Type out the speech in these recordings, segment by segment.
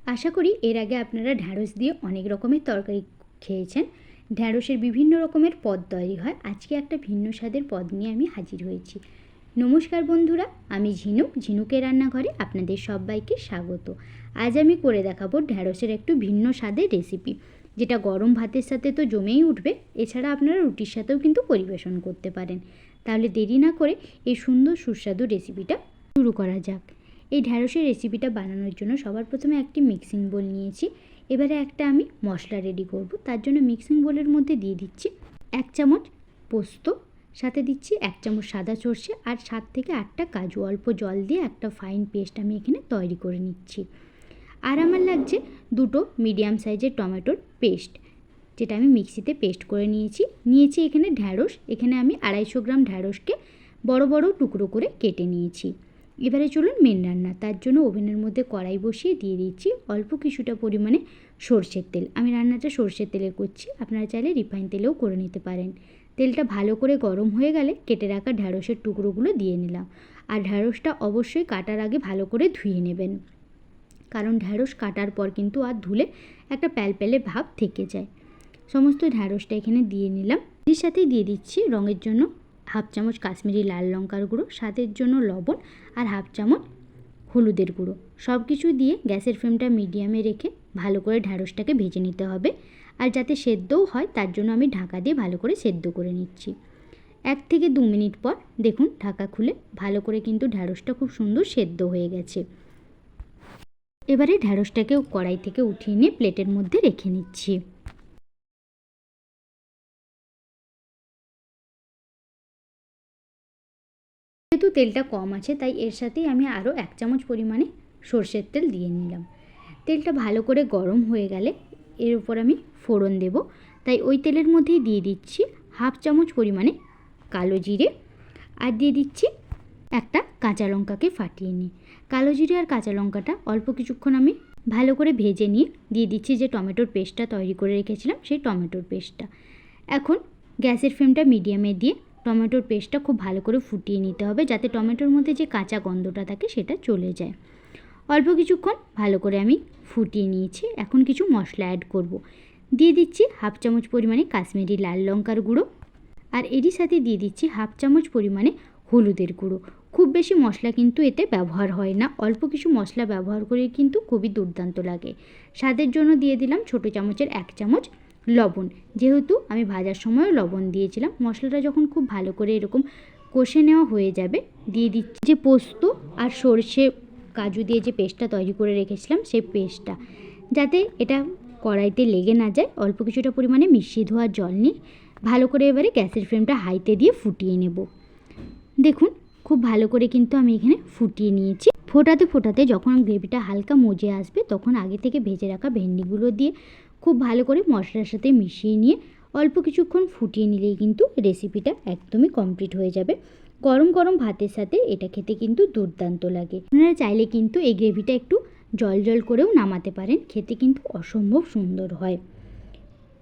আশা করি এর আগে আপনারা ঢ্যাঁড়স দিয়ে অনেক রকমের তরকারি খেয়েছেন। ঢ্যাঁড়সের বিভিন্ন রকমের পদ তৈরি হয়। আজকে একটা ভিন্ন স্বাদের পদ নিয়ে আমি হাজির হয়েছি। নমস্কার বন্ধুরা, আমি ঝিনুকের রান্নাঘরে আপনাদের সবাইকে স্বাগত। আজ আমি করে দেখাবো ঢ্যাঁড়সের একটু ভিন্ন স্বাদের রেসিপি, যেটা গরম ভাতের সাথে তো জমেই উঠবে। এছাড়া আপনারা রুটির সাথেও কিন্তু পরিবেশন করতে পারেন। তাহলে দেরি না করে এই সুন্দর সুস্বাদু রেসিপিটা শুরু করা যাক। এই ঢ্যাঁড়সের রেসিপিটা বানানোর জন্য সবার প্রথমে একটি মিক্সিং বোল নিয়েছি। এবারে একটা আমি মশলা রেডি করব। তার জন্য মিক্সিং বোলের মধ্যে দিয়ে দিচ্ছি 1 চামচ পোস্ত, সাথে দিচ্ছি 1 চামচ সাদা সর্ষে আর 7 থেকে 8টা কাজু। অল্প জল দিয়ে একটা ফাইন পেস্ট আমি এখানে তৈরি করে নিচ্ছি। আর আমার লাগছে 2টো মিডিয়াম সাইজের টমেটোর পেস্ট, যেটা আমি মিক্সিতে পেস্ট করে নিয়েছি এখানে ঢ্যাঁড়স। এখানে আমি 250 গ্রাম ঢ্যাঁড়সকে বড় বড় টুকরো করে কেটে নিয়েছি। এবারে চলুন মেন রান্না। তার জন্য ওভেনের মধ্যে কড়াই বসিয়ে দিয়ে দিচ্ছি অল্প কিছুটা পরিমাণে সরষের তেল। আমি রান্নাটা সরষের তেলে করছি, আপনারা চাইলে রিফাইন তেলেও করে নিতে পারেন। তেলটা ভালো করে গরম হয়ে গেলে কেটে রাখা ঢ্যাঁড়সের টুকরোগুলো দিয়ে নিলাম। আর ঢ্যাঁড়সটা অবশ্যই কাটার আগে ভালো করে ধুয়ে নেবেন, কারণ ঢ্যাঁড়স কাটার পর কিন্তু আর ধুলে একটা প্যালপ্যালে ভাব থেকে যায়। সমস্ত ঢ্যাঁড়সটা এখানে দিয়ে নিলাম। এর সাথেই দিয়ে দিচ্ছি রঙের জন্য 1/2 চামচ কাশ্মীরি লাল লঙ্কার গুঁড়ো, স্বাদের জন্য লবণ আর 1/2 চামচ হলুদের গুঁড়ো। সব কিছু দিয়ে গ্যাসের ফ্লেমটা মিডিয়ামে রেখে ভালো করে ঢ্যাঁড়সটাকে ভেজে নিতে হবে। আর যাতে সেদ্ধও হয় তার জন্য আমি ঢাকা দিয়ে ভালো করে সেদ্ধ করে নিচ্ছি। 1 থেকে 2 মিনিট পর দেখুন ঢাকা খুলে ভালো করে কিন্তু ঢ্যাঁড়সটা খুব সুন্দর সেদ্ধ হয়ে গেছে। এবারে ঢ্যাঁড়সটাকেও কড়াই থেকে উঠিয়ে নিয়ে প্লেটের মধ্যে রেখে নিচ্ছি। যেহেতু তেলটা কম আছে তাই এর সাথেই আমি আরও 1 চামচ পরিমাণে সরষের তেল দিয়ে নিলাম। তেলটা ভালো করে গরম হয়ে গেলে এর উপর আমি ফোড়ন দেব। তাই ওই তেলের মধ্যেই দিয়ে দিচ্ছি 1/2 চামচ পরিমাণে কালো জিরে আর দিয়ে দিচ্ছি একটা কাঁচা লঙ্কাকে ফাটিয়ে নিই। কালো জিরে আর কাঁচা লঙ্কাটা অল্প কিছুক্ষণ আমি ভালো করে ভেজে নিয়ে দিয়ে দিচ্ছি যে টমেটোর পেস্টটা তৈরি করে রেখেছিলাম, সেই টমেটোর পেস্টটা। এখন গ্যাসের ফ্লেমটা মিডিয়ামে দিয়ে টমেটোর পেস্টটা খুব ভালো করে ফুটিয়ে নিতে হবে, যাতে টমেটোর মধ্যে যে কাঁচা গন্ধটা থাকে সেটা চলে যায়। অল্প কিছুক্ষণ ভালো করে আমি ফুটিয়ে নিয়েছি। এখন কিছু মশলা অ্যাড করব। দিয়ে দিচ্ছি 1/2 চামচ পরিমাণে কাশ্মীরি লাল লঙ্কার গুঁড়ো আর এরই সাথে দিয়ে দিচ্ছি 1/2 চামচ পরিমাণে হলুদের গুঁড়ো। খুব বেশি মশলা কিন্তু এতে ব্যবহার হয় না, অল্প কিছু মশলা ব্যবহার করে কিন্তু খুবই দুর্দান্ত লাগে। স্বাদের জন্য দিয়ে দিলাম ছোটো চামচের 1 চামচ লবণ, যেহেতু আমি ভাজার সময়ও লবণ দিয়েছিলাম। মশলাটা যখন খুব ভালো করে এরকম কষে নেওয়া হয়ে যাবে দিয়ে দিচ্ছি যে পোস্ত আর সর্ষে কাজু দিয়ে যে পেস্টটা তৈরি করে রেখেছিলাম সেই পেস্টটা, যাতে এটা কড়াইতে লেগে না যায়। অল্প কিছুটা পরিমাণে মিশিয়ে ধোয়া জল নিয়ে ভালো করে এবারে গ্যাসের ফ্লেমটা হাইতে দিয়ে ফুটিয়ে নেব। দেখুন খুব ভালো করে কিন্তু আমি এখানে ফুটিয়ে নিয়েছি। ফোটাতে ফোটাতে যখন গ্রেভিটা হালকা মজে আসবে তখন আগে থেকে ভেজে রাখা ভেন্ডিগুলো দিয়ে খুব ভালো করে মশলার সাথে মিশিয়ে নিয়ে অল্প কিছুক্ষণ ফুটিয়ে নিলেই কিন্তু রেসিপিটা একদমই কমপ্লিট হয়ে যাবে। গরম গরম ভাতের সাথে এটা খেতে কিন্তু দুর্দান্ত লাগে। আপনারা চাইলে কিন্তু এই গ্রেভিটা একটু জল জল করেও নামাতে পারেন, খেতে কিন্তু অসম্ভব সুন্দর হয়।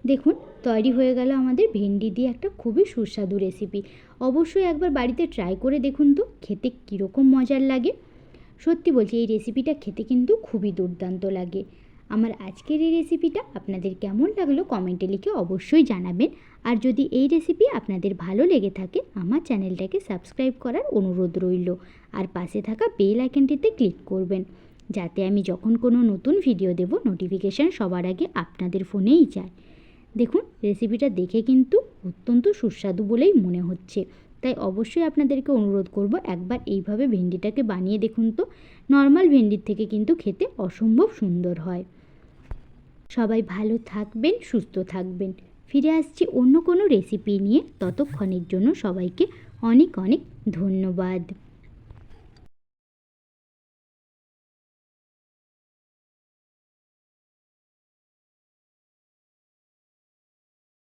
দেখুন তৈরি হয়ে গেল আমাদের ভেন্ডি দিয়ে একটা খুবই সুস্বাদু রেসিপি। অবশ্যই একবার বাড়িতে ট্রাই করে দেখুন তো খেতে কীরকম মজার লাগে। সত্যি বলছি এই রেসিপিটা খেতে কিন্তু খুবই দুর্দান্ত লাগে। আমার আজকের এই রেসিপিটা আপনাদের কেমন লাগলো কমেন্টে লিখে অবশ্যই জানাবেন। আর যদি এই রেসিপি আপনাদের ভালো লেগে থাকে আমার চ্যানেলটাকে সাবস্ক্রাইব করার অনুরোধ রইল। আর পাশে থাকা বেল আইকনটিতে ক্লিক করবেন, যাতে আমি যখন কোনো নতুন ভিডিও দেব নোটিফিকেশান সবার আগে আপনাদের ফোনেই যায়। দেখুন রেসিপিটা দেখে কিন্তু অত্যন্ত সুস্বাদু বলেই মনে হচ্ছে, তাই অবশ্যই আপনাদেরকে অনুরোধ করব একবার এইভাবে ভেন্ডিটাকে বানিয়ে দেখুন তো। নর্মাল ভেন্ডির থেকে কিন্তু খেতে অসম্ভব সুন্দর হয়। সবাই ভালো থাকবেন, সুস্থ থাকবেন। ফিরে আসছি অন্য কোনো রেসিপি নিয়ে, ততক্ষণের জন্য সবাইকে অনেক অনেক ধন্যবাদ।